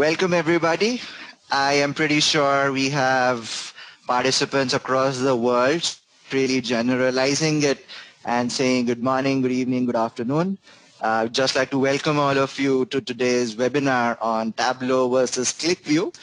Welcome everybody. I am pretty sure we have participants across the world, really generalizing it and saying good morning, good evening, good afternoon. Just like to welcome all of you to today's webinar on Tableau versus ClickView,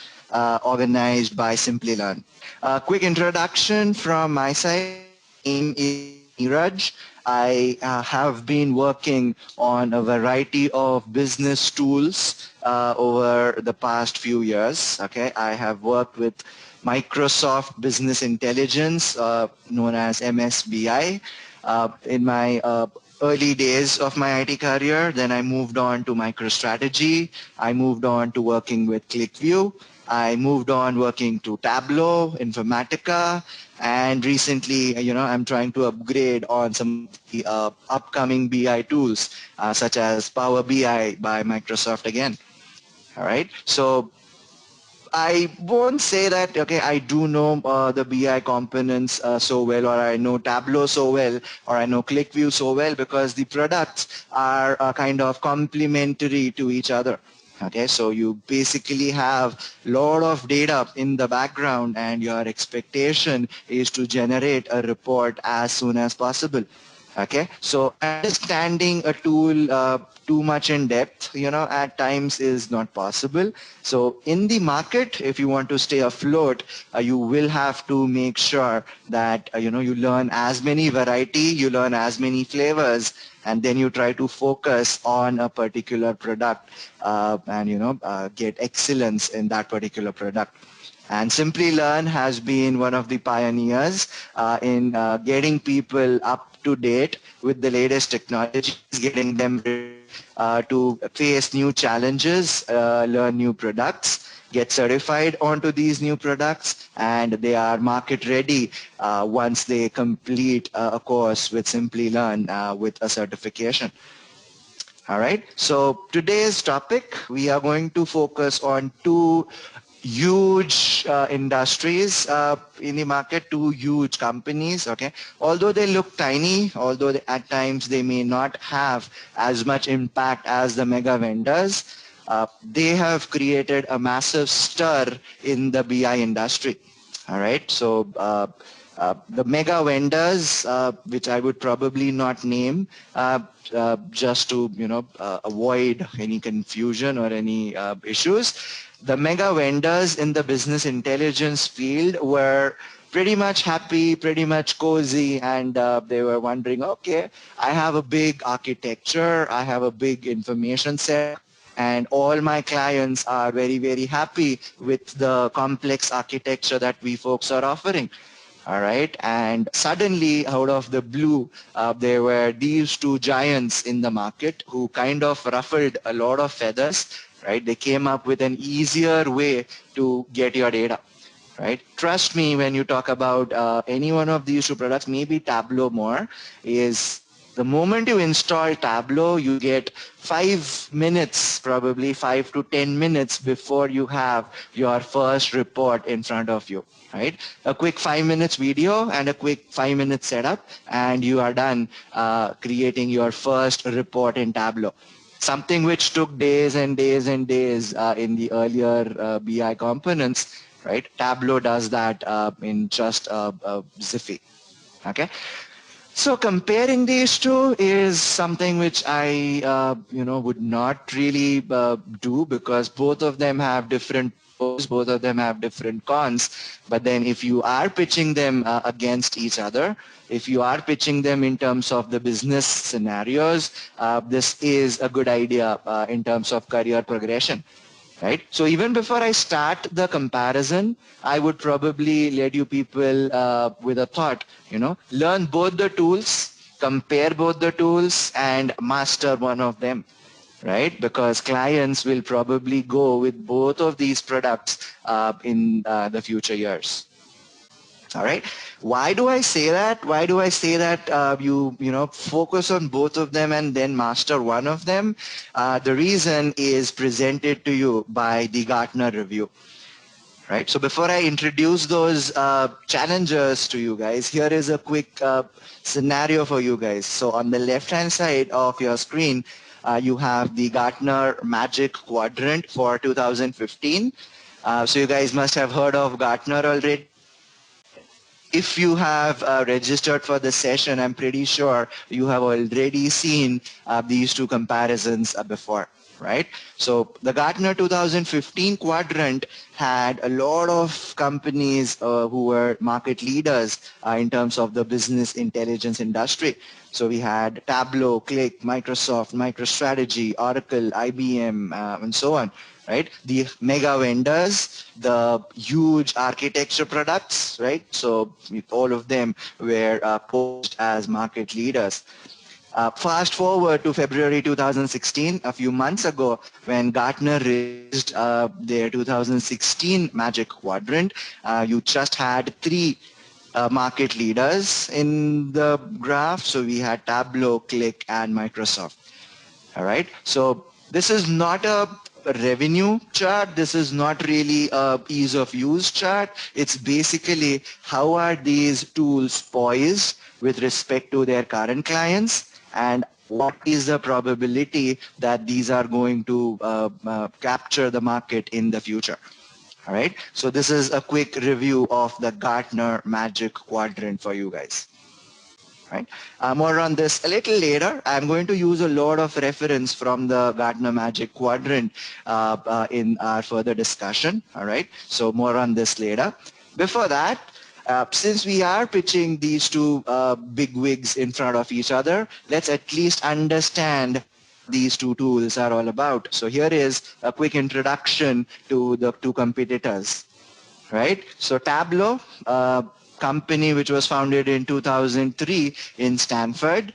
organized by Simplilearn. A quick introduction from my side. Name is Neeraj. I have been working on a variety of business tools over the past few years. Okay, I have worked with Microsoft Business Intelligence, known as MSBI, in my early days of my IT career. Then I moved on to MicroStrategy. I moved on to working with ClickView. I moved on working to Tableau, Informatica, and recently, I'm trying to upgrade on some of the upcoming BI tools, such as Power BI by Microsoft again. All right. So I won't say that, okay, I do know the BI components so well, or I know Tableau so well, or I know ClickView so well, because the products are kind of complementary to each other. Okay, so you basically have a lot of data in the background and your expectation is to generate a report as soon as possible. Okay, so understanding a tool too much in depth, at times is not possible. So in the market, if you want to stay afloat, you will have to make sure that, you learn as many variety, you learn as many flavors, and then you try to focus on a particular product and, get excellence in that particular product. And Simplilearn has been one of the pioneers in getting people up to date with the latest technologies, getting them ready to face new challenges, learn new products, get certified onto these new products, and they are market ready once they complete a course with Simplilearn with a certification. All right. So today's topic, we are going to focus on two huge industries in the market, two huge companies. Okay, although they look tiny, although at times they may not have as much impact as the mega vendors, they have created a massive stir in the BI industry. All right, so the mega vendors, which I would probably not name, just to avoid any confusion or any issues. The mega vendors in the business intelligence field were pretty much happy, pretty much cozy, and they were wondering, okay, I have a big architecture, I have a big information set, and all my clients are very, very happy with the complex architecture that we folks are offering. All right. And suddenly, out of the blue, there were these two giants in the market who kind of ruffled a lot of feathers, right? They came up with an easier way to get your data, right? Trust me, when you talk about any one of these two products, maybe Tableau more, is the moment you install Tableau, you get 5 minutes, probably 5 to 10 minutes before you have your first report in front of you, right? A quick 5 minutes video and a quick 5 minute setup, and you are done creating your first report in Tableau. Something which took days and days and days in the earlier BI components, right? Tableau does that in just a Ziffy. Okay. So comparing these two is something which I, would not really do, because both of them have different pros, both of them have different cons. But then if you are pitching them against each other, if you are pitching them in terms of the business scenarios, this is a good idea in terms of career progression. Right? So even before I start the comparison, I would probably let you people with a thought, learn both the tools, compare both the tools, and master one of them, right? Because clients will probably go with both of these products in the future years. All right. Why do I say that? Why do I say that you focus on both of them and then master one of them? The reason is presented to you by the Gartner review. Right. So before I introduce those challengers to you guys, here is a quick scenario for you guys. So on the left-hand side of your screen, you have the Gartner Magic Quadrant for 2015. So you guys must have heard of Gartner already. If you have registered for the session, I'm pretty sure you have already seen these two comparisons before, right? So the Gartner 2015 quadrant had a lot of companies who were market leaders in terms of the business intelligence industry. So we had Tableau, Qlik, Microsoft, MicroStrategy, Oracle, IBM, and so on, right? The mega vendors, the huge architecture products, right? So all of them were posed as market leaders. Fast forward to February 2016, a few months ago, when Gartner released their 2016 Magic Quadrant, you just had three market leaders in the graph. So we had Tableau, Qlik, and Microsoft. All right. So this is not a revenue chart. This is not really a ease of use chart. It's basically how are these tools poised with respect to their current clients, and what is the probability that these are going to capture the market in the future. All right. So this is a quick review of the Gartner Magic Quadrant for you guys. Right. More on this a little later. I'm going to use a lot of reference from the Gartner Magic Quadrant in our further discussion. All right. So more on this later. Before that, since we are pitching these two big wigs in front of each other, let's at least understand what these two tools are all about. So here is a quick introduction to the two competitors. Right. So Tableau, company which was founded in 2003 in Stanford,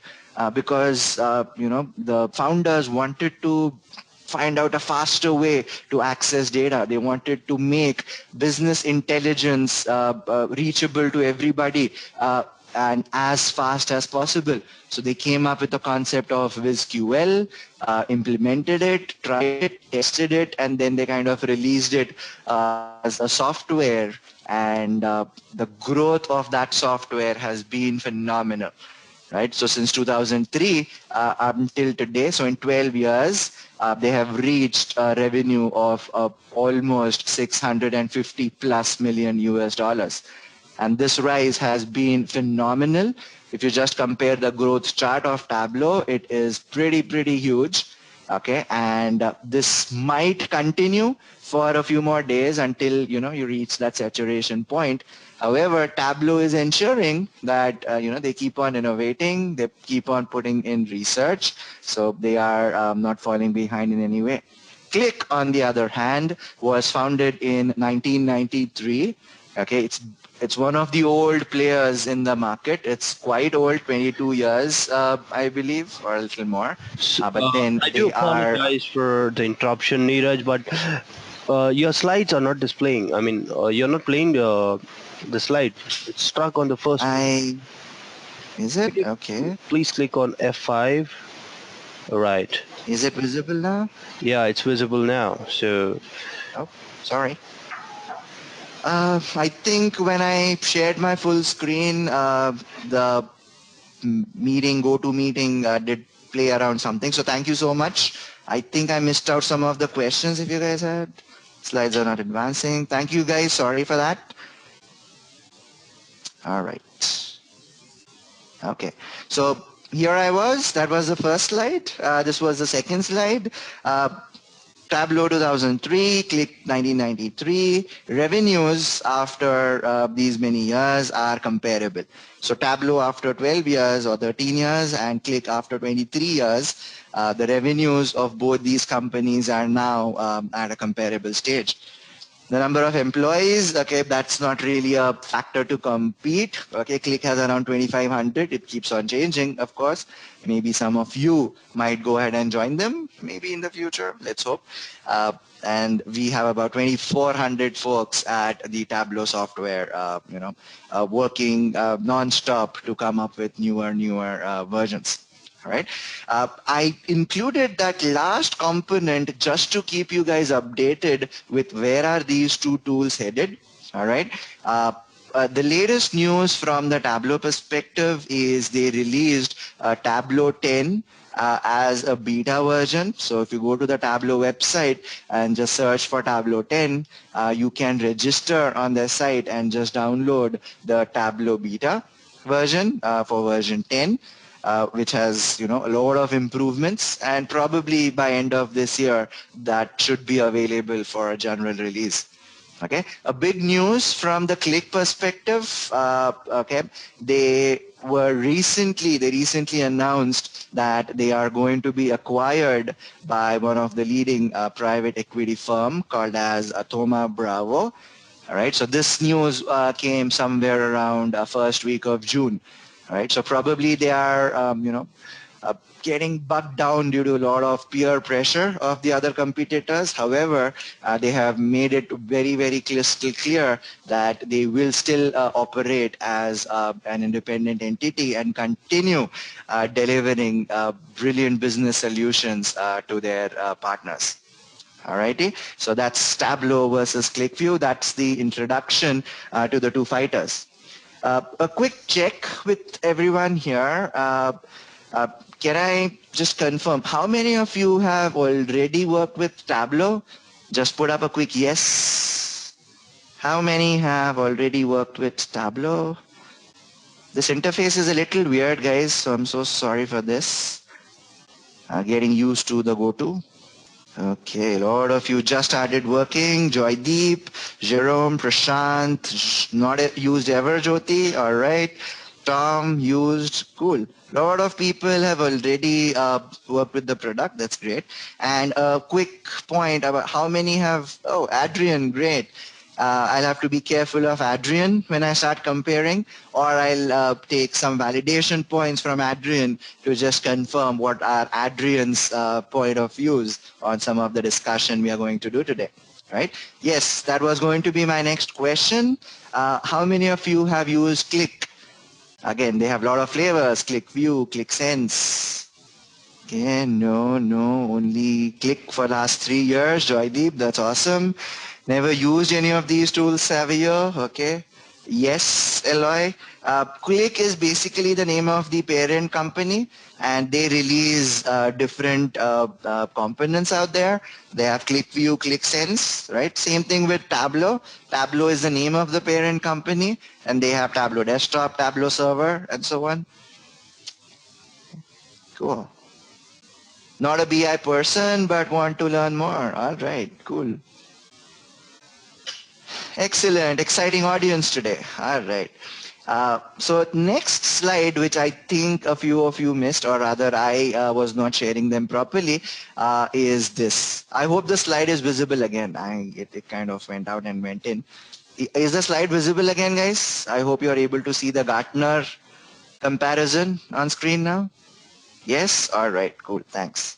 because the founders wanted to find out a faster way to access data. They wanted to make business intelligence reachable to everybody and as fast as possible. So they came up with the concept of WizQL, implemented it, tried it, tested it, and then they kind of released it as a software. And the growth of that software has been phenomenal, right? So since 2003 until today, so in 12 years, they have reached a revenue of almost 650 plus million US dollars. And this rise has been phenomenal. If you just compare the growth chart of Tableau, it is pretty huge. Okay, and this might continue for a few more days until you reach that saturation point. However, Tableau is ensuring that they keep on innovating, they keep on putting in research, so they are not falling behind in any way. Qlik, on the other hand, was founded in 1993. Okay, it's one of the old players in the market. It's quite old, 22 years, I believe, or a little more. But then I do they are. apologize for the interruption, Neeraj, but your slides are not displaying. I mean, you're not playing the slide. It's stuck on the first. I Is Could it you okay? please click on F5? Right. Is it visible now? Yeah, it's visible now. So Oh, sorry. I think when I shared my full screen, the meeting, GoToMeeting, did play around something. So thank you so much. I think I missed out some of the questions if you guys had. Slides are not advancing. Thank you guys. Sorry for that. All right. Okay. So here I was. That was the first slide. This was the second slide. Tableau 2003, Qlik 1993. Revenues after these many years are comparable. So Tableau after 12 years or 13 years and Qlik after 23 years, the revenues of both these companies are now at a comparable stage. The number of employees, okay, that's not really a factor to compete. Okay, Qlik has around 2,500. It keeps on changing, of course. Maybe some of you might go ahead and join them, maybe in the future. Let's hope. And we have about 2,400 folks at the Tableau software, working non-stop to come up with newer versions. All right. I included that last component just to keep you guys updated with where are these two tools headed. All right. The latest news from the Tableau perspective is they released Tableau 10 as a beta version. So if you go to the Tableau website and just search for Tableau 10, you can register on their site and just download the Tableau beta version for version 10. Which has a lot of improvements, and probably by end of this year that should be available for a general release. Okay, a big news from the Qlik perspective. Okay, they recently announced that they are going to be acquired by one of the leading private equity firm called as Thoma Bravo. All right, so this news came somewhere around first week of June. All right, so probably they are, getting bogged down due to a lot of peer pressure of the other competitors. However, they have made it very, very crystal clear that they will still operate as an independent entity and continue delivering brilliant business solutions to their partners. Alrighty, so that's Tableau versus QlikView. That's the introduction to the two fighters. A quick check with everyone here. Uh, can I just confirm, how many of you have already worked with Tableau? Just put up a quick yes. How many have already worked with Tableau? This interface is a little weird, guys, so I'm so sorry for this. Getting used to the go-to. Okay, a lot of you just started working. Joydeep, Jerome, Prashant, not used ever, Jyoti. All right. Tom used. Cool. A lot of people have already worked with the product. That's great. And a quick point about how many have. Oh, Adrian, great. I'll have to be careful of Adrian when I start comparing, or I'll take some validation points from Adrian to just confirm what are Adrian's point of views on some of the discussion we are going to do today. Right? Yes, that was going to be my next question. How many of you have used Qlik? Again, they have a lot of flavors: QlikView, QlikSense. Okay, no, only Qlik for last 3 years. Joydeep, that's awesome. Never used any of these tools, Savio. Okay. Yes, Eloy. Qlik is basically the name of the parent company, and they release different components out there. They have QlikView, QlikSense, right? Same thing with Tableau. Tableau is the name of the parent company, and they have Tableau Desktop, Tableau Server, and so on. Cool. Not a BI person, but want to learn more. All right, cool. Excellent, exciting audience today. All right. So next slide, which I think a few of you missed, or rather I was not sharing them properly, is this. I hope the slide is visible again. It kind of went out and went in. Is the slide visible again, guys? I hope you're able to see the Gartner comparison on screen now. Yes? All right, cool, thanks.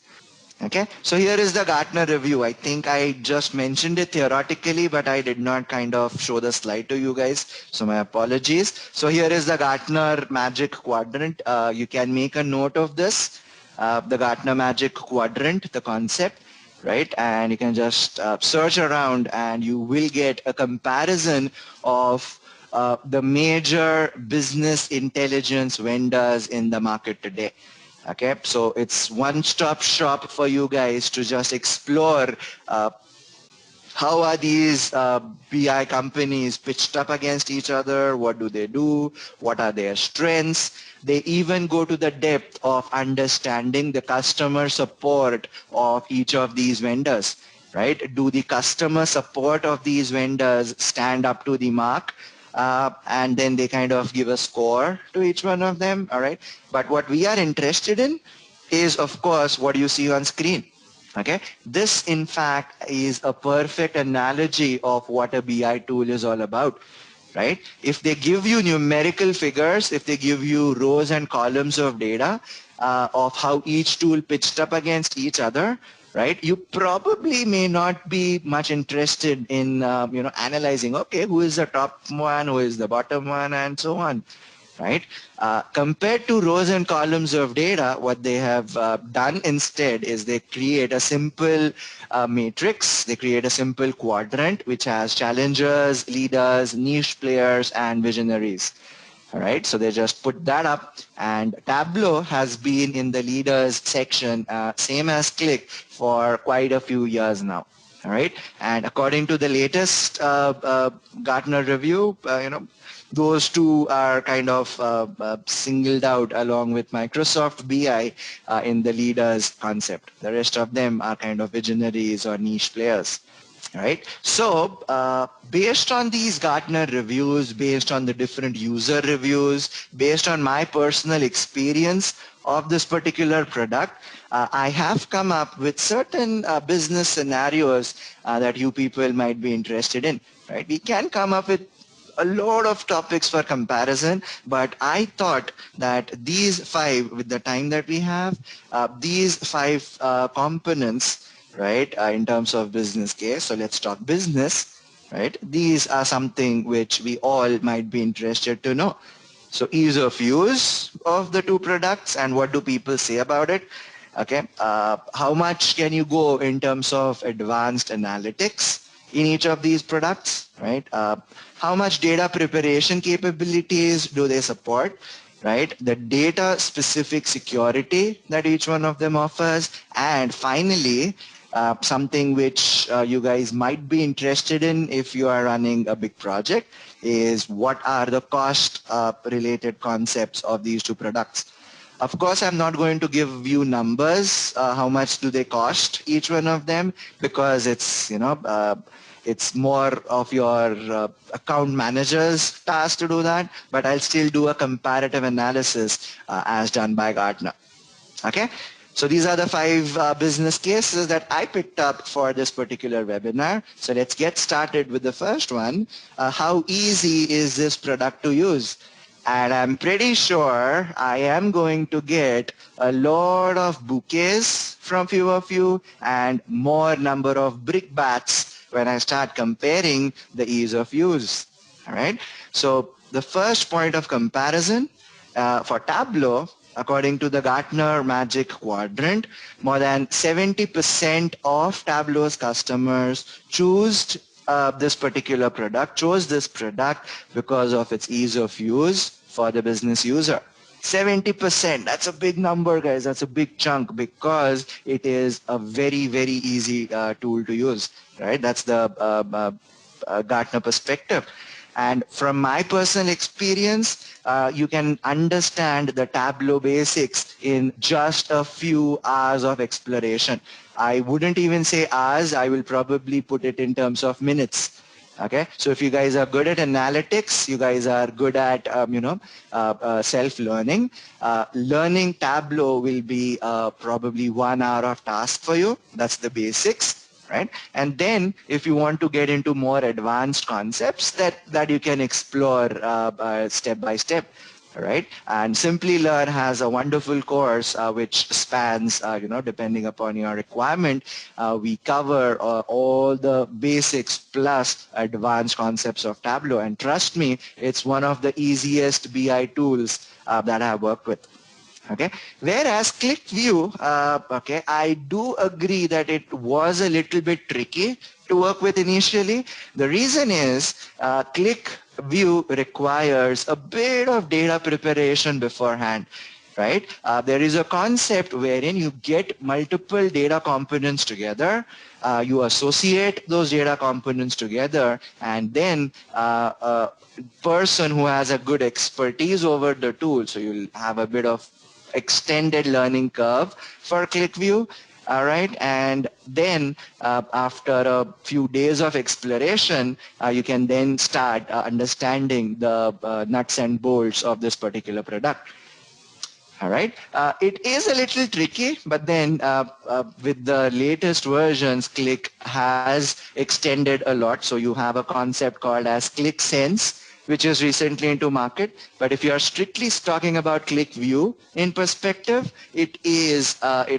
Okay, so here is the Gartner review. I think I just mentioned it theoretically, but I did not kind of show the slide to you guys, so my apologies. So here is the Gartner Magic Quadrant. You can make a note of this, the Gartner Magic Quadrant, the concept, right? And you can just search around and you will get a comparison of the major business intelligence vendors in the market today. Okay, so it's one-stop shop for you guys to just explore how are these BI companies pitched up against each other, what do they do, what are their strengths. They even go to the depth of understanding the customer support of each of these vendors, right? Do the customer support of these vendors stand up to the mark? And then they kind of give a score to each one of them, all right? But what we are interested in is, of course, what you see on screen. Okay, this in fact is a perfect analogy of what a BI tool is all about, right? If they give you numerical figures, if they give you rows and columns of data of how each tool pitched up against each other, right? You probably may not be much interested in analyzing, okay, who is the top one, who is the bottom one, and so on, right? Compared to rows and columns of data, what they have done instead is they create a simple matrix. They create a simple quadrant which has challengers, leaders, niche players, and visionaries. All right, so they just put that up, and Tableau has been in the leaders section, same as Click, for quite a few years now. All right, and according to the latest Gartner review, those two are kind of singled out along with Microsoft BI in the leaders concept. The rest of them are kind of visionaries or niche players. Right. So based on these Gartner reviews, based on the different user reviews, based on my personal experience of this particular product, I have come up with certain business scenarios that you people might be interested in. Right. We can come up with a lot of topics for comparison, but I thought that these five, with the time that we have, these five components, right, in terms of business case. So let's talk business, right? These are something which we all might be interested to know. So ease of use of the two products and what do people say about it? Okay, how much can you go in terms of advanced analytics in each of these products, right? How much data preparation capabilities do they support, right? The data specific security that each one of them offers, and finally, something which you guys might be interested in if you are running a big project is what are the cost related concepts of these two products. Of course, I'm not going to give you numbers, how much do they cost, each one of them, because it's more of your account manager's task to do that, but I'll still do a comparative analysis as done by Gartner. Okay, so these are the five business cases that I picked up for this particular webinar. So let's get started with the first one. How easy is this product to use? And I'm pretty sure I am going to get a lot of bouquets from few of you and more number of brickbats when I start comparing the ease of use. All right. So the first point of comparison for Tableau, according to the Gartner Magic Quadrant, more than 70% of Tableau's customers chose this product because of its ease of use for the business user. 70%, that's a big number, guys. That's a big chunk because it is a very, very easy tool to use, right? That's the Gartner perspective. And from my personal experience, you can understand the Tableau basics in just a few hours of exploration. I wouldn't even say hours. I will probably put it in terms of minutes. Okay, so if you guys are good at analytics, you guys are good at self-learning. Learning Tableau will be probably 1 hour of task for you. That's the basics, right? And then if you want to get into more advanced concepts that you can explore step by step. All right, and Simplilearn has a wonderful course which spans, depending upon your requirement, we cover all the basics plus advanced concepts of Tableau. And trust me, it's one of the easiest BI tools that I have worked with. Okay, whereas ClickView, okay, I do agree that it was a little bit tricky to work with initially. The reason is ClickView requires a bit of data preparation beforehand, right? There is a concept wherein you get multiple data components together, you associate those data components together, and then a person who has a good expertise over the tool, so you'll have a bit of extended learning curve for ClickView. All right, and then after a few days of exploration, you can then start understanding the nuts and bolts of this particular product. All right, it is a little tricky, but then with the latest versions, Click has extended a lot. So you have a concept called as ClickSense, which is recently into market. But if you are strictly talking about ClickView in perspective, it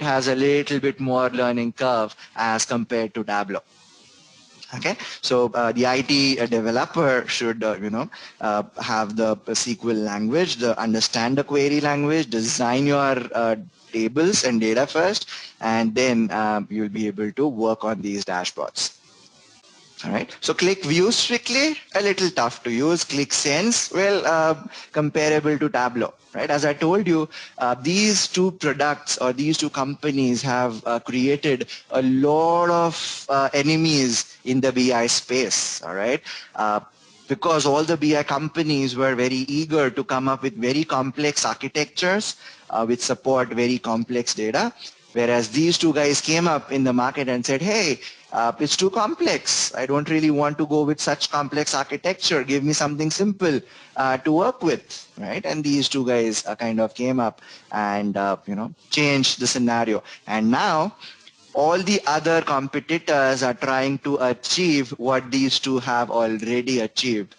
has a little bit more learning curve as compared to Tableau. Okay, so the IT developer should, have the SQL language, understand the query language, design your tables and data first, and then you'll be able to work on these dashboards. All right. So Click View strictly a little tough to use. Click Sense, well, comparable to Tableau. Right. As I told you, these two products or these two companies have created a lot of enemies in the BI space. All right. Because all the BI companies were very eager to come up with very complex architectures which support very complex data. Whereas these two guys came up in the market and said, hey, it's too complex. I don't really want to go with such complex architecture. Give me something simple to work with, right? And these two guys kind of came up and, changed the scenario. And now all the other competitors are trying to achieve what these two have already achieved.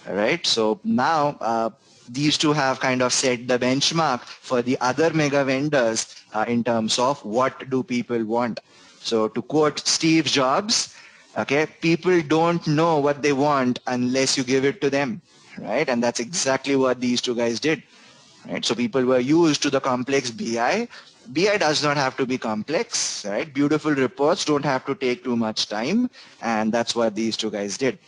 All right. So now these two have kind of set the benchmark for the other mega vendors in terms of what do people want. So to quote Steve Jobs, okay, people don't know what they want unless you give it to them, right? And that's exactly what these two guys did. Right? So people were used to the complex BI. BI does not have to be complex, right? Beautiful reports don't have to take too much time, and that's what these two guys did.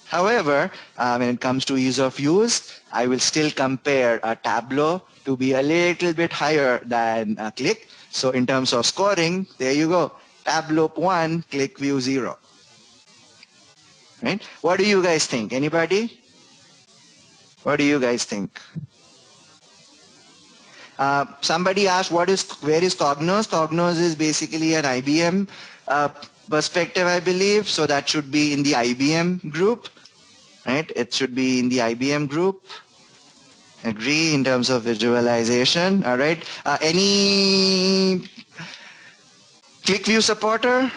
However, when it comes to ease of use, I will still compare a Tableau to be a little bit higher than Click. So in terms of scoring, there you go. Tableau 1, ClickView 0. Right? What do you guys think? Anybody? What do you guys think? Somebody asked, where is Cognos? Cognos is basically an IBM perspective, I believe. So that should be in the IBM group, right? It should be in the IBM group. Agree in terms of visualization. All right. Any ClickView supporter?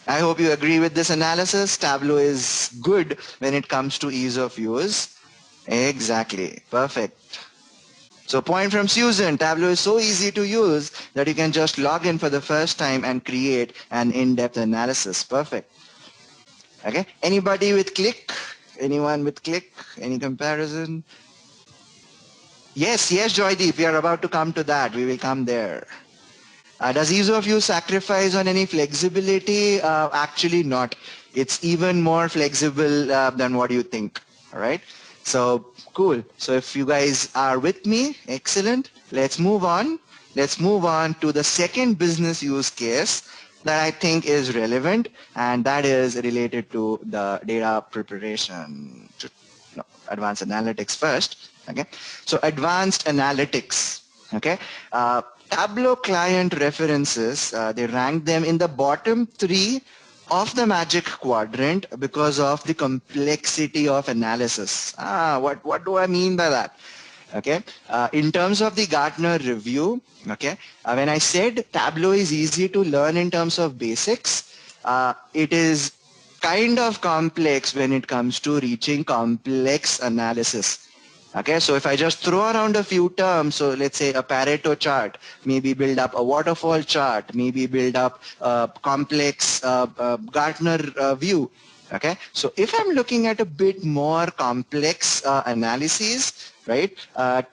I hope you agree with this analysis. Tableau is good when it comes to ease of use. Exactly. Perfect. So point from Susan, Tableau is so easy to use that you can just log in for the first time and create an in-depth analysis. Perfect. Okay. Anybody with Click? Anyone with Click? Any comparison? Yes, Joydeep, we are about to come to that. We will come there. Does ease of use sacrifice on any flexibility? Actually not. It's even more flexible than what you think. All right. So cool. So if you guys are with me, excellent. Let's move on. Let's move on to the second business use case that I think is relevant, and that is related to the data preparation. No, advanced analytics first. Okay. So advanced analytics. Okay. Tableau client references, they rank them in the bottom 3 of the Magic Quadrant because of the complexity of analysis. What do I mean by that? Okay, in terms of the Gartner review, okay, when I said Tableau is easy to learn in terms of basics, it is kind of complex when it comes to reaching complex analysis. Okay, so if I just throw around a few terms, so let's say a Pareto chart, maybe build up a waterfall chart, maybe build up a complex Gartner view. Okay, so if I'm looking at a bit more complex analyses, right,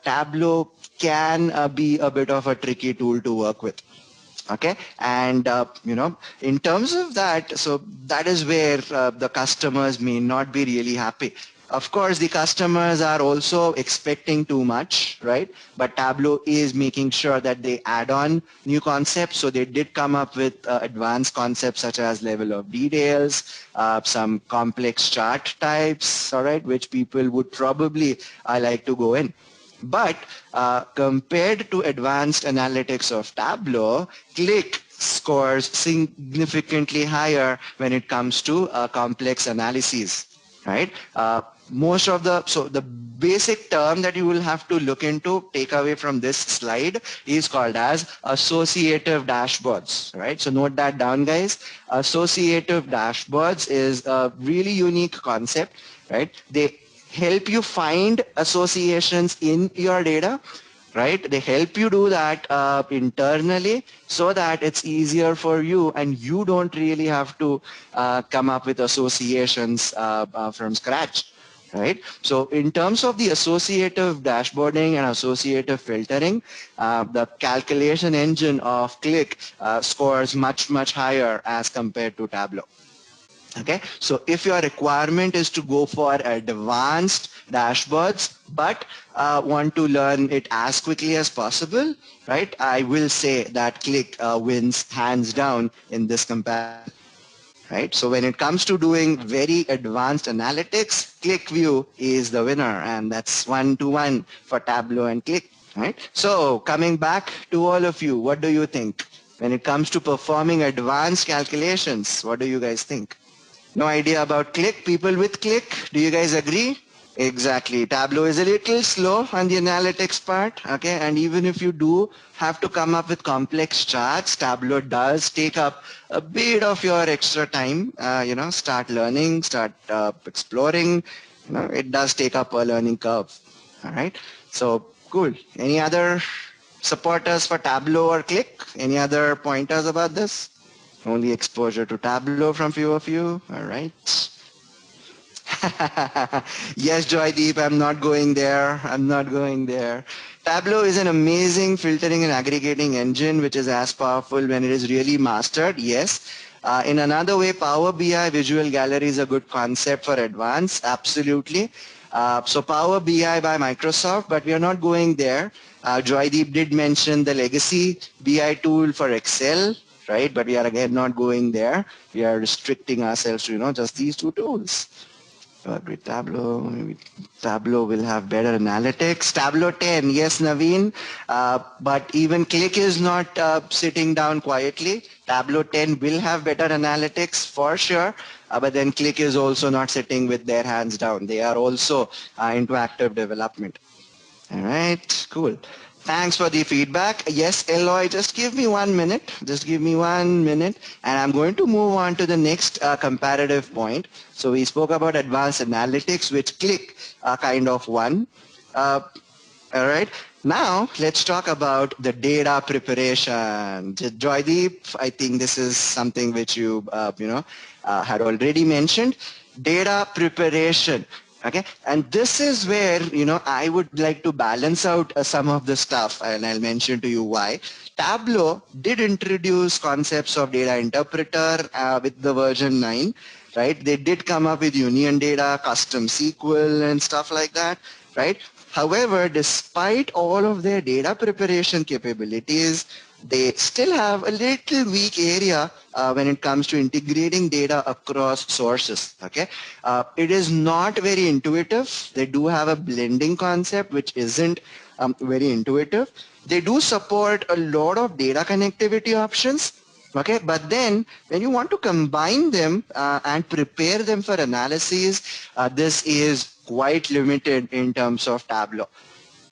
Tableau can be a bit of a tricky tool to work with. Okay, and in terms of that, so that is where the customers may not be really happy. Of course, the customers are also expecting too much, right? But Tableau is making sure that they add on new concepts. So they did come up with advanced concepts such as level of details, some complex chart types, all right, which people would probably like to go in. But compared to advanced analytics of Tableau, Click scores significantly higher when it comes to complex analyses, right? So the basic term that you will have to look into, take away from this slide, is called as associative dashboards, right? So note that down, guys. Associative dashboards is a really unique concept, right? They help you find associations in your data, right? They help you do that internally so that it's easier for you and you don't really have to come up with associations from scratch, right? So in terms of the associative dashboarding and associative filtering, the calculation engine of Click scores much, much higher as compared to Tableau. Okay, so if your requirement is to go for advanced dashboards, but want to learn it as quickly as possible, right? I will say that Click wins hands down in this comparison, right? So when it comes to doing very advanced analytics, ClickView is the winner, and that's 1-1 for Tableau and Click, right? So coming back to all of you, what do you think? When it comes to performing advanced calculations, what do you guys think? No idea about Click? People with Click, do you guys agree? Exactly. Tableau is a little slow on the analytics part, okay? And even if you do have to come up with complex charts, Tableau does take up a bit of your extra time. Start learning, start exploring. It does take up a learning curve. All right. So cool. Any other supporters for Tableau or Click? Any other pointers about this? Only exposure to Tableau from few of you. All right. Yes, Joydeep, I'm not going there. I'm not going there. Tableau is an amazing filtering and aggregating engine which is as powerful when it is really mastered. Yes. In another way, Power BI Visual Gallery is a good concept for advanced. Absolutely. So Power BI by Microsoft, but we are not going there. Joydeep did mention the legacy BI tool for Excel, right? But we are again not going there. We are restricting ourselves to, just these two tools. With Tableau, maybe Tableau will have better analytics. Tableau 10, yes, Naveen, but even Click is not sitting down quietly. Tableau 10 will have better analytics for sure, but then Click is also not sitting with their hands down. They are also into active development. All right, cool. Thanks for the feedback. Yes, Eloy, just give me 1 minute. Just give me 1 minute, and I'm going to move on to the next comparative point. So we spoke about advanced analytics, which Click kind of won. Uh, all right. Now let's talk about the data preparation. Joydeep, I think this is something which you had already mentioned. Data preparation. Okay, and this is where I would like to balance out some of the stuff, and I'll mention to you why. Tableau did introduce concepts of data interpreter with the version 9, right? They did come up with union data, custom SQL, and stuff like that, right? However, despite all of their data preparation capabilities, they still have a little weak area when it comes to integrating data across sources. Okay, it is not very intuitive. They do have a blending concept which isn't very intuitive. They do support a lot of data connectivity options. Okay, but then when you want to combine them and prepare them for analysis, this is quite limited in terms of Tableau,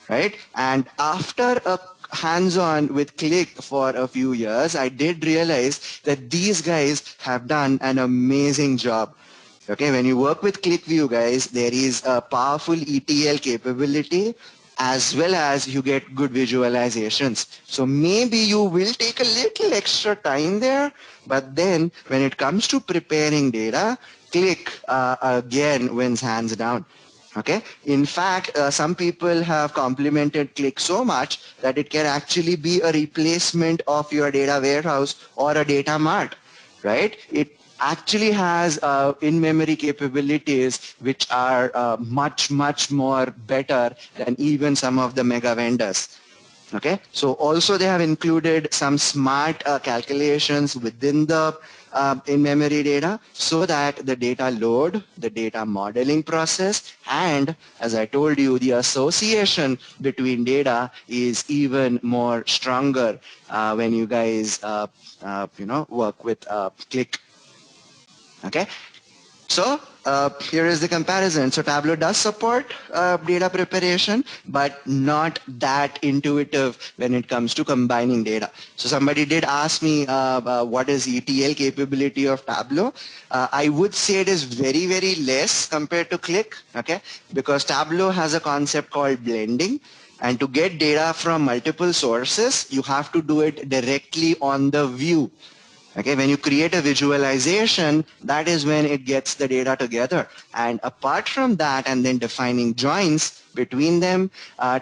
right? And after a hands-on with Click for a few years, I did realize that these guys have done an amazing job. Okay, when you work with ClickView, guys, there is a powerful ETL capability as well as you get good visualizations. So maybe you will take a little extra time there, but then when it comes to preparing data, Click again wins hands down. Okay. In fact, some people have complimented Click so much that it can actually be a replacement of your data warehouse or a data mart, right? It actually has in-memory capabilities which are much, much more better than even some of the mega vendors. Okay, so also they have included some smart calculations within the in-memory data so that the data load, the data modeling process, and as I told you, the association between data is even more stronger when you guys, work with Click. Okay, so here is the comparison. So Tableau does support data preparation, but not that intuitive when it comes to combining data. So somebody did ask me what is ETL capability of Tableau. I would say it is very, very less compared to Click, okay? Because Tableau has a concept called blending. And to get data from multiple sources, you have to do it directly on the view. Okay, when you create a visualization, that is when it gets the data together. And apart from that, and then defining joins between them,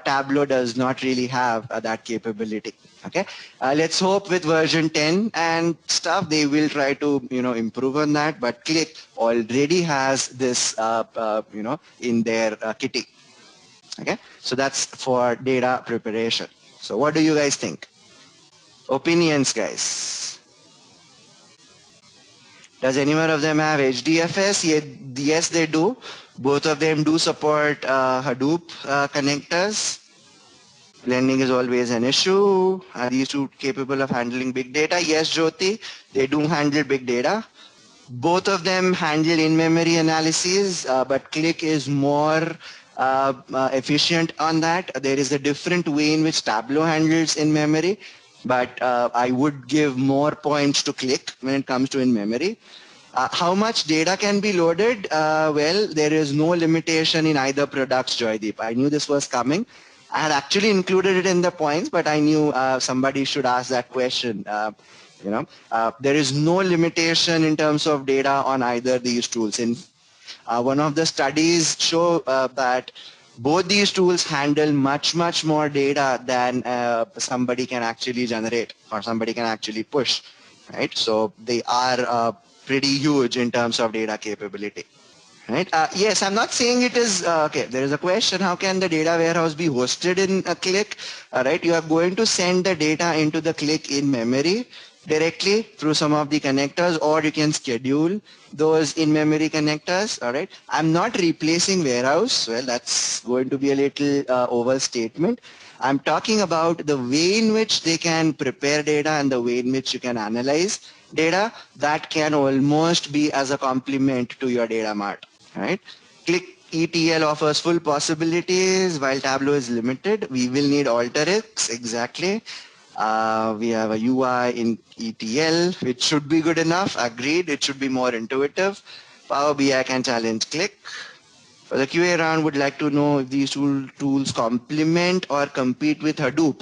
Tableau does not really have that capability. Okay, let's hope with version 10 and stuff, they will try to, improve on that. But Qlik already has this, in their kitty. Okay, so that's for data preparation. So what do you guys think? Opinions, guys. Does any one of them have HDFS? Yes, they do. Both of them do support Hadoop connectors. Blending is always an issue. Are these two capable of handling big data? Yes, Jyoti, they do handle big data. Both of them handle in-memory analysis, but Qlik is more efficient on that. There is a different way in which Tableau handles in-memory, but I would give more points to Qlik when it comes to in-memory. How much data can be loaded? Well, there is no limitation in either products, Joydeep. I knew this was coming. I had actually included it in the points, but I knew somebody should ask that question. There is no limitation in terms of data on either these tools. In one of the studies show that both these tools handle much, much more data than somebody can actually generate or somebody can actually push, right? So they are pretty huge in terms of data capability. Right. Yes, I'm not saying it is okay. There is a question: how can the data warehouse be hosted in a Qlik? Right. You are going to send the data into the Qlik in memory directly through some of the connectors, or you can schedule those in-memory connectors. All right. I'm not replacing warehouse. Well, that's going to be a little overstatement. I'm talking about the way in which they can prepare data and the way in which you can analyze data. That can almost be as a complement to your data mart. Right? Qlik ETL offers full possibilities while Tableau is limited. We will need Alteryx, exactly. We have a UI in ETL, which should be good enough. Agreed, it should be more intuitive. Power BI can challenge Qlik. For the QA round, would like to know if these tools complement or compete with Hadoop.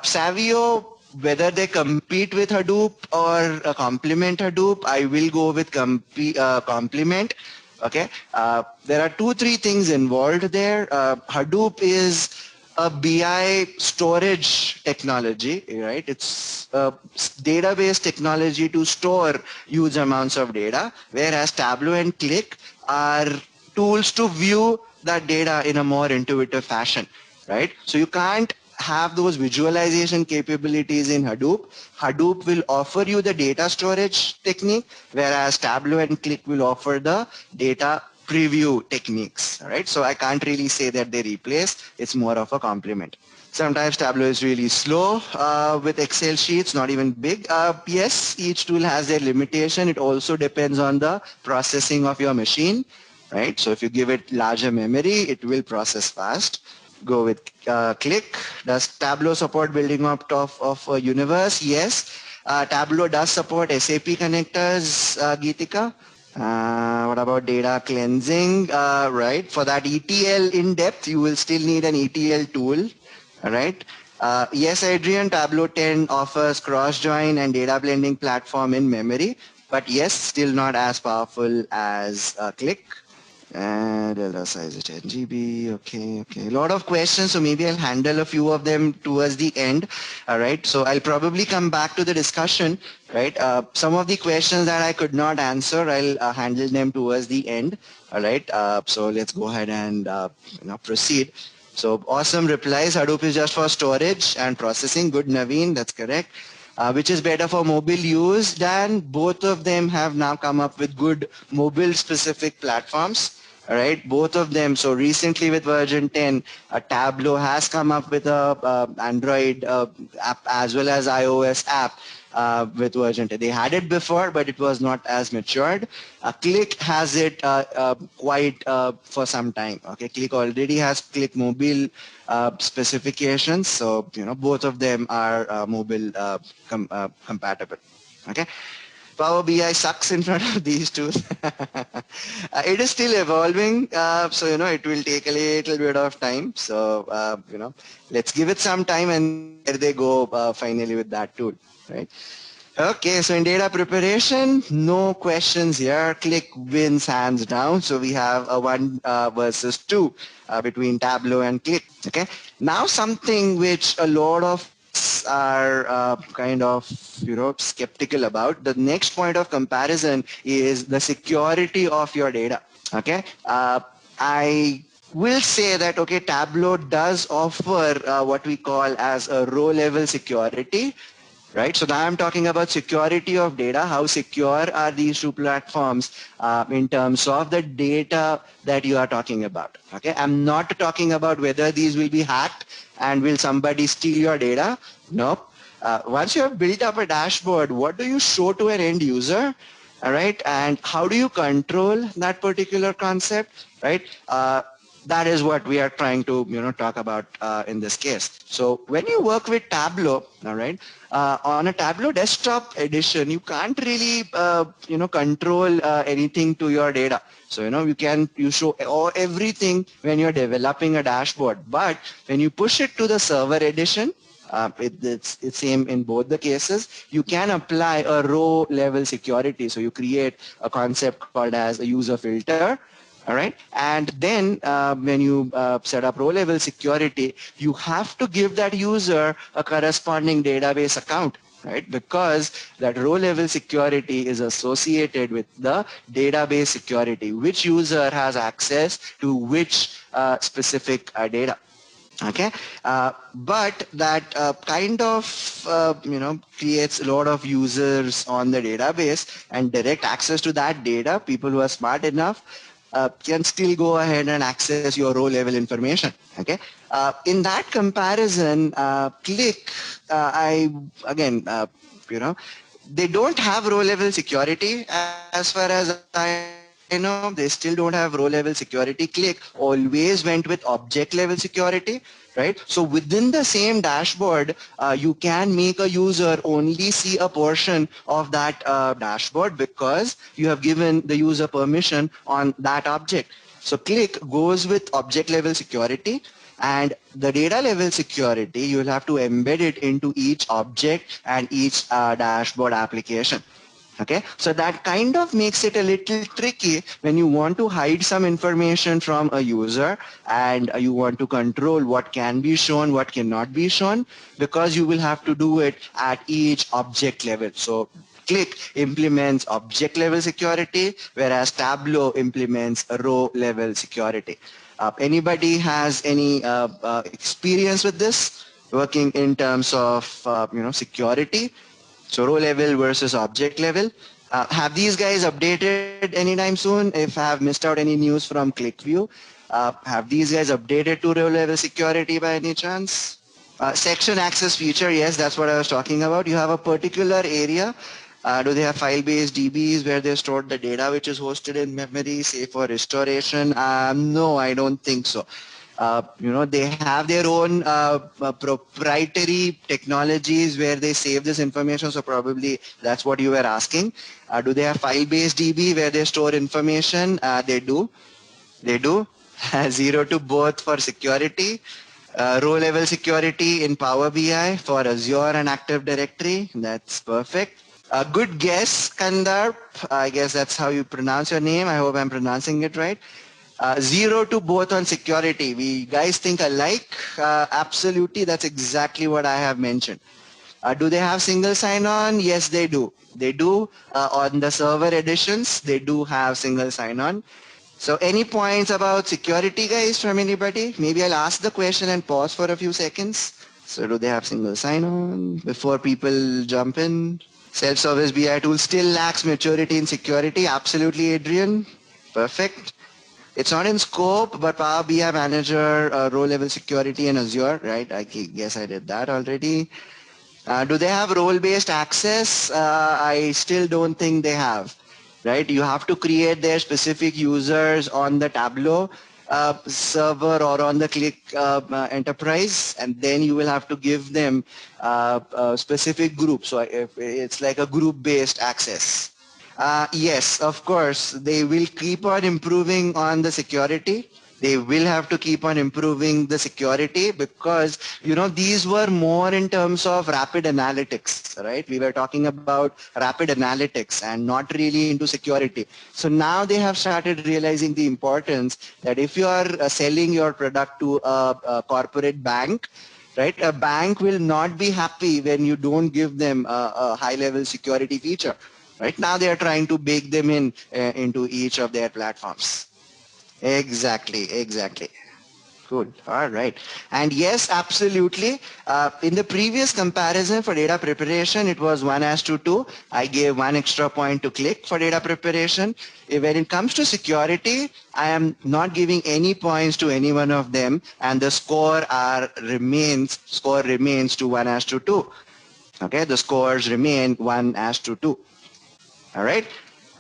Savio, whether they compete with Hadoop or complement Hadoop, I will go with complement. Okay, there are three things involved there. Hadoop is a BI storage technology, right? It's a database technology to store huge amounts of data, whereas Tableau and Qlik are tools to view that data in a more intuitive fashion, right? So you can't have those visualization capabilities in Hadoop. Hadoop will offer you the data storage technique, whereas Tableau and Qlik will offer the data preview techniques, all right? So I can't really say that they replace. It's more of a complement. Sometimes Tableau is really slow with Excel sheets, not even big. Yes, each tool has their limitation. It also depends on the processing of your machine, right? So if you give it larger memory, it will process fast. Go with Qlik. Does Tableau support building up of a universe? Yes. Tableau does support SAP connectors, Geetika. What about data cleansing? Right. For that ETL in depth, you will still need an ETL tool. All right. Yes, Adrian, Tableau 10 offers cross-join and data blending platform in memory, but yes, still not as powerful as Qlik. And data size is 10 GB. Okay. A lot of questions, so maybe I'll handle a few of them towards the end. All right. So I'll probably come back to the discussion. Right. Some of the questions that I could not answer, I'll handle them towards the end. All right. So let's go ahead and proceed. So awesome replies. Hadoop is just for storage and processing. Good, Naveen. That's correct. Which is better for mobile use? Dan, both of them have now come up with good mobile specific platforms. All right, both of them. So recently with version 10, Tableau has come up with a Android app as well as iOS app with version 10. They had it before, but it was not as matured. Qlik has it quite for some time. Okay, Qlik already has Qlik mobile specifications, so both of them are mobile compatible. Okay. Power BI sucks in front of these two. It is still evolving, so it will take a little bit of time. So let's give it some time and there they go finally with that tool, right? Okay, so in data preparation, no questions here. Click wins hands down. So we have a 1 versus 2 between Tableau and Click. Okay. Now something which a lot of us are kind of skeptical about. The next point of comparison is the security of your data. Okay. I will say that Tableau does offer what we call as a row level security, right? So now I'm talking about security of data. How secure are these two platforms in terms of the data that you are talking about? Okay, I'm not talking about whether these will be hacked and will somebody steal your data. Nope. Once you have built up a dashboard, what do you show to an end user? All right, and how do you control that particular concept, right? That is what we are trying to talk about in this case. So when you work with Tableau, all right, on a Tableau desktop edition, you can't really control anything to your data. So you show everything when you're developing a dashboard, but when you push it to the server edition, it's same in both the cases. You can apply a row level security. So you create a concept called as a user filter. All right. And then when you set up row level security, you have to give that user a corresponding database account, right? Because that row level security is associated with the database security, which user has access to which specific data. Okay, but that kind of creates a lot of users on the database, and direct access to that data, people who are smart enough can still go ahead and access your row level information. Okay, in that comparison, Click, I again they don't have row level security as far as I know. They still don't have row level security. Click always went with object level security, right? So within the same dashboard, you can make a user only see a portion of that dashboard because you have given the user permission on that object. So Click goes with object level security, and the data level security, you will have to embed it into each object and each dashboard application. Okay, so that kind of makes it a little tricky when you want to hide some information from a user and you want to control what can be shown, what cannot be shown, because you will have to do it at each object level. So Click implements object level security, whereas Tableau implements row level security. Anybody has any experience with this, working in terms of security? So row level versus object level. Have these guys updated anytime soon? If I have missed out any news from ClickView, have these guys updated to row level security by any chance? Section access feature, yes, that's what I was talking about. You have a particular area. Do they have file-based DBs where they stored the data which is hosted in memory, say for restoration? No, I don't think so. They have their own proprietary technologies where they save this information. So probably that's what you were asking. Do they have file-based DB where they store information? They do. They do. Zero to both for security. Row level security in Power BI for Azure and Active Directory. That's perfect. Good guess, Kandar. I guess that's how you pronounce your name. I hope I'm pronouncing it right. Zero to both on security. We guys think alike. Absolutely, that's exactly what I have mentioned. Do they have single sign-on? Yes, they do. They do. On the server editions, they do have single sign-on. So any points about security, guys, from anybody? Maybe I'll ask the question and pause for a few seconds. So do they have single sign-on before people jump in? Self-service BI tool still lacks maturity in security. Absolutely, Adrian. Perfect. It's not in scope, but Power BI Manager, row level security in Azure, right? I guess I did that already. Do they have role-based access? I still don't think they have, right? You have to create their specific users on the Tableau server or on the Click enterprise, and then you will have to give them a specific group. So if it's like a group-based access. Yes, of course, they will keep on improving on the security. They will have to keep on improving the security because, these were more in terms of rapid analytics, right? We were talking about rapid analytics and not really into security. So now they have started realizing the importance that if you are selling your product to a corporate bank, right, a bank will not be happy when you don't give them a high-level security feature. Right now, they are trying to bake them into each of their platforms. Exactly, exactly. Cool. All right. And yes, absolutely. In the previous comparison for data preparation, it was 1:2. I gave one extra point to Qlik for data preparation. When it comes to security, I am not giving any points to any one of them, and the score remains to 1:2. Okay, the scores remain 1:2. All right.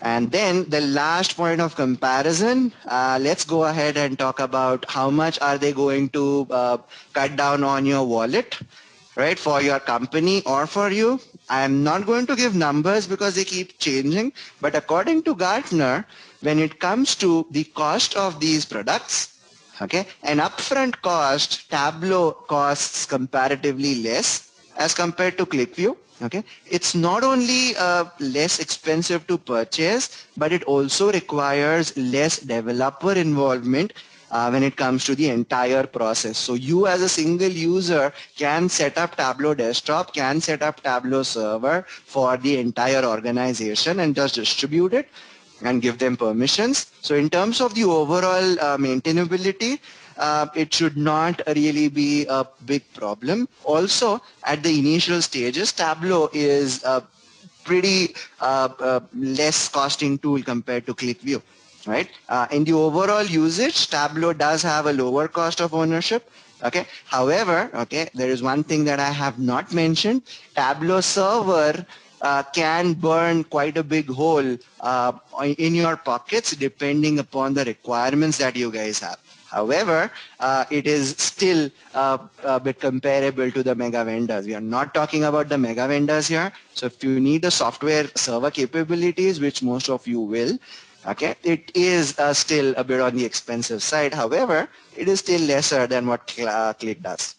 And then the last point of comparison, let's go ahead and talk about how much are they going to cut down on your wallet, right, for your company or for you. I'm not going to give numbers because they keep changing, but according to Gartner, when it comes to the cost of these products, okay, an upfront cost, Tableau costs comparatively less as compared to ClickView. Okay, it's not only less expensive to purchase, but it also requires less developer involvement when it comes to the entire process. So you as a single user can set up Tableau desktop, can set up Tableau server for the entire organization and just distribute it and give them permissions. So in terms of the overall maintainability, it should not really be a big problem. Also, at the initial stages, Tableau is a pretty less costing tool compared to ClickView, right? In the overall usage, Tableau does have a lower cost of ownership. Okay. However, okay, there is one thing that I have not mentioned. Tableau server can burn quite a big hole in your pockets depending upon the requirements that you guys have. However, it is still a bit comparable to the mega vendors. We are not talking about the mega vendors here. So if you need the software server capabilities, which most of you will, okay, it is still a bit on the expensive side. However, it is still lesser than what Qlik does.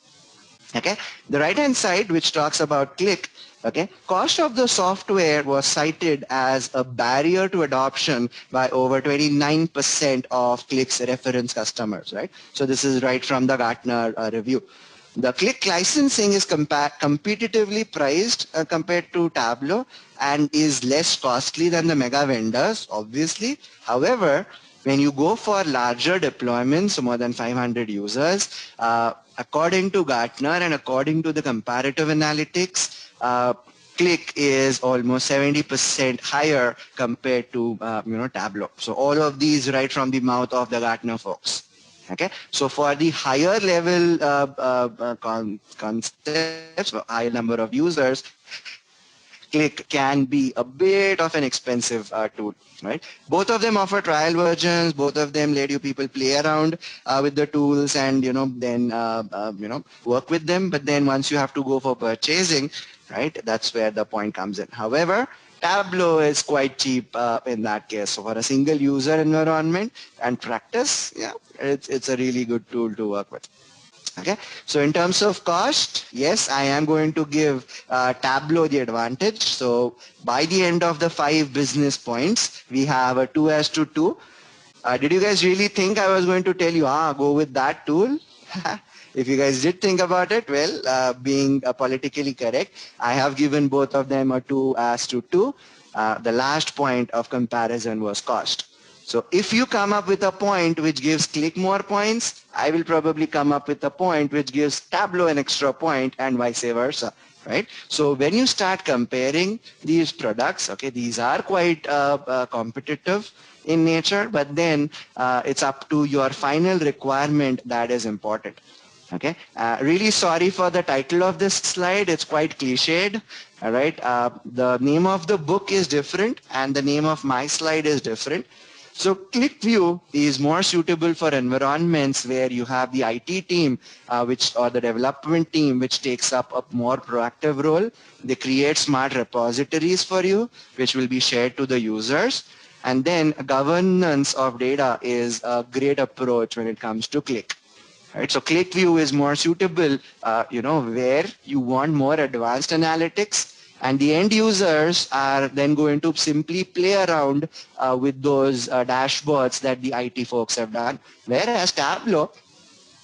Okay, the right hand side, which talks about Qlik, okay, cost of the software was cited as a barrier to adoption by over 29% of Qlik's reference customers, right? So this is right from the Gartner review. The Qlik licensing is competitively priced compared to Tableau and is less costly than the mega vendors, obviously. However, when you go for larger deployments, more than 500 users, according to Gartner and according to the comparative analytics, Qlik is almost 70% higher compared to Tableau. So all of these right from the mouth of the Gartner folks. Okay, so for the higher level concepts, for higher number of users, Qlik can be a bit of an expensive tool, right? Both of them offer trial versions. Both of them let you people play around with the tools and then work with them. But then once you have to go for purchasing, right, that's where the point comes in. However, Tableau is quite cheap in that case. So for a single user environment and practice, yeah, it's a really good tool to work with. Okay, so in terms of cost, yes, I am going to give Tableau the advantage. So by the end of the 5 business points, we have a 2:2. Did you guys really think I was going to tell you, go with that tool? If you guys did think about it, well, being politically correct, I have given both of them a 2:2. The last point of comparison was cost. So if you come up with a point which gives Qlik more points, I will probably come up with a point which gives Tableau an extra point and vice versa, right? So when you start comparing these products, okay, these are quite competitive in nature, but then it's up to your final requirement that is important. Okay, really sorry for the title of this slide. It's quite cliched. All right, the name of the book is different and the name of my slide is different. So ClickView is more suitable for environments where you have the IT team, or the development team, which takes up a more proactive role. They create smart repositories for you, which will be shared to the users. And then governance of data is a great approach when it comes to Qlik. Right, so ClickView is more suitable, where you want more advanced analytics, and the end users are then going to simply play around with those dashboards that the IT folks have done. Whereas Tableau,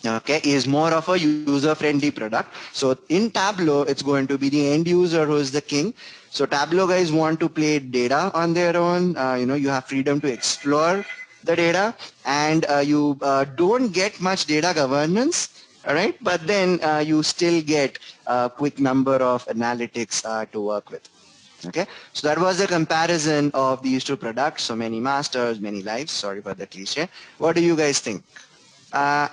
okay, is more of a user-friendly product. So in Tableau, it's going to be the end user who is the king. So Tableau guys want to play data on their own. You have freedom to explore the data, and you don't get much data governance. All right, but then you still get a quick number of analytics to work with. Okay, so that was the comparison of these two products. So many masters, many lives. Sorry for the cliche. What do you guys think?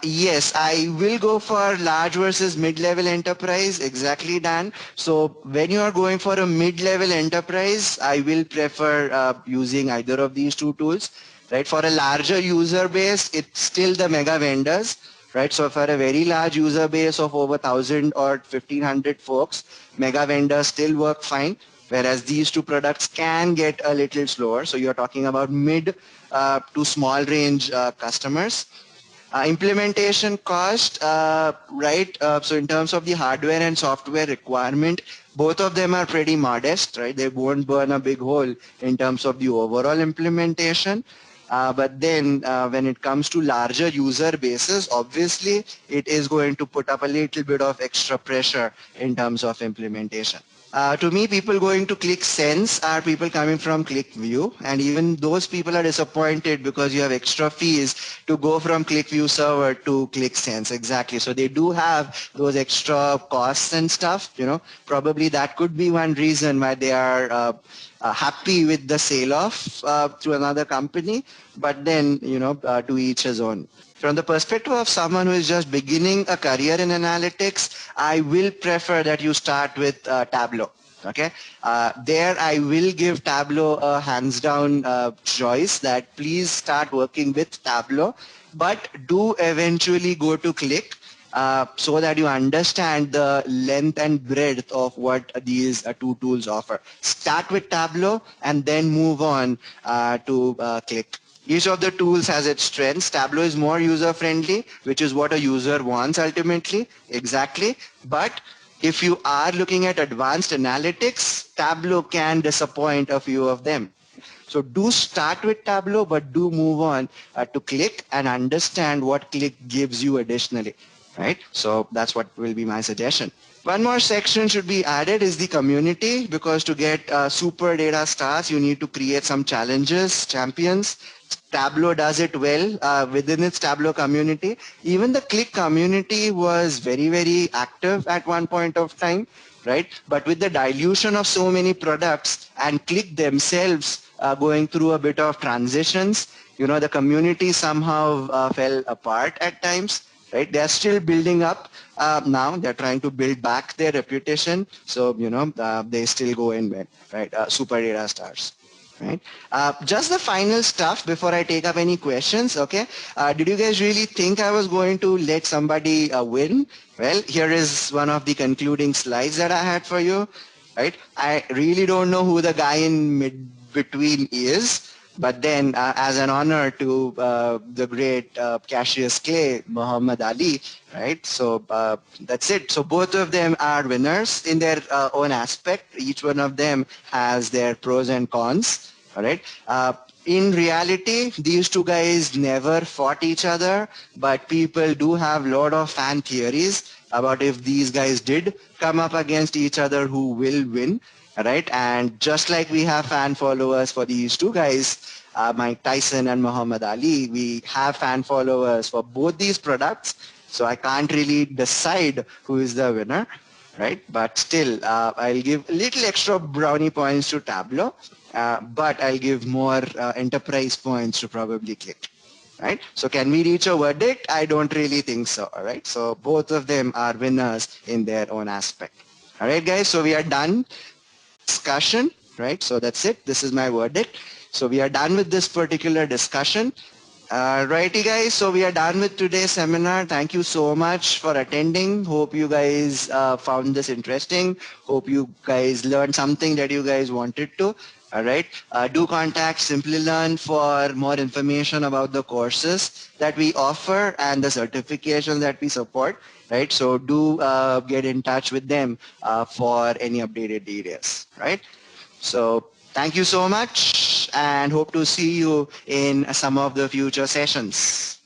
Yes, I will go for large versus mid-level enterprise. Exactly, Dan. So when you are going for a mid-level enterprise, I will prefer using either of these two tools. Right. For a larger user base, it's still the mega vendors. Right. So for a very large user base of over 1,000 or 1,500 folks, mega vendors still work fine. Whereas these two products can get a little slower. So you're talking about mid to small range customers. Implementation cost, right? So in terms of the hardware and software requirement, both of them are pretty modest, right? They won't burn a big hole in terms of the overall implementation. But then when it comes to larger user bases, obviously it is going to put up a little bit of extra pressure in terms of implementation. To me, people going to ClickSense are people coming from ClickView, and even those people are disappointed because you have extra fees to go from ClickView server to ClickSense. Exactly. So they do have those extra costs and stuff. Probably that could be one reason why they are happy with the sale off to another company. But then, to each his own. From the perspective of someone who is just beginning a career in analytics, I will prefer that you start with Tableau. Okay, there I will give Tableau a hands down choice that please start working with Tableau, but do eventually go to Qlik so that you understand the length and breadth of what these two tools offer. Start with Tableau and then move on to Qlik. Each of the tools has its strengths. Tableau is more user-friendly, which is what a user wants ultimately, exactly. But if you are looking at advanced analytics, Tableau can disappoint a few of them. So do start with Tableau, but do move on to Qlik and understand what Qlik gives you additionally, right? So that's what will be my suggestion. One more section should be added is the community, because to get super data stars, you need to create some challenges, champions. Tableau does it well within its Tableau community. Even the Qlik community was very, very active at one point of time, right? But with the dilution of so many products and Qlik themselves going through a bit of transitions, the community somehow fell apart at times, right? They're still building up now. They're trying to build back their reputation. So, they still go in with, right? Super data stars. Right. Just the final stuff before I take up any questions. Okay. Did you guys really think I was going to let somebody win? Well, here is one of the concluding slides that I had for you. Right. I really don't know who the guy in between is. But then, as an honor to the great Cassius Clay, Muhammad Ali, right? So that's it. So both of them are winners in their own aspect. Each one of them has their pros and cons. All right. In reality, these two guys never fought each other, but people do have a lot of fan theories about if these guys did come up against each other, who will win. Right. And just like we have fan followers for these two guys, Mike Tyson and Muhammad Ali, we have fan followers for both these products. So I can't really decide who is the winner, right? But still, I'll give a little extra brownie points to Tableau, but I'll give more enterprise points to probably Qlik. Right? So can we reach a verdict? I don't really think so. All right. So both of them are winners in their own aspect. All right, guys. So we are done discussion, right? So that's it. This is my verdict. So we are done with this particular discussion. Righty guys, so we are done with today's seminar. Thank you so much for attending. Hope you guys found this interesting. Hope you guys learned something that you guys wanted to. All right. Do contact Simplilearn for more information about the courses that we offer and the certification that we support. Right. So do get in touch with them for any updated details. Right. So thank you so much and hope to see you in some of the future sessions.